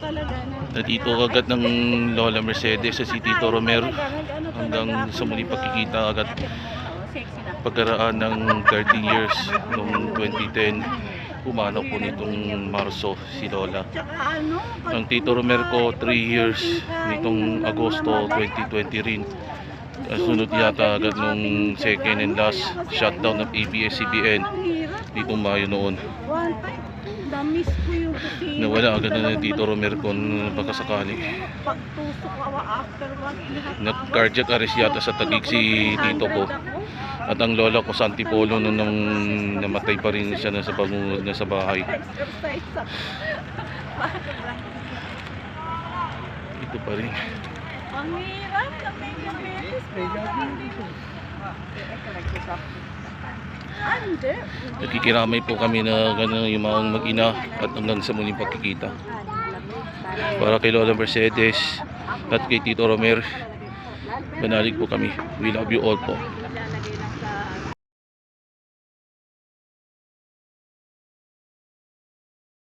talaga na. Nandito agad ng Lola Mercedes sa si Tito Romer hanggang sa muling pagkikita agad pagkaraan ng 13 years noong 2010. Pumanaw po nitong Marso si Lola. Tsaka ano, Ang Tito Romer ko 3 years nitong Agosto 2020 rin. Sunod yata agad nung second and last shutdown ng ABS-CBN ang hirap. ditong Mayo noon. One time, damis ko yung kusina. Nawala agad na ng Tito Romer kung baka sakali. Pagtusok ako after 1.5 Nag-cardiac arrest yata sa Taguig si Tito ko. At ang lola ko sa Antipolo nung namatay pa rin siya na sa pamunod na sa bahay. exercise sa Ito pa rin. ang hirap na medyo hindi. Nakikiramay po kami na gano'n yung mga mag-ina at hanggang sa muling pagkikita. Para kay Lola Mercedes at kay Tito Romer, banalig po kami. We love you all po.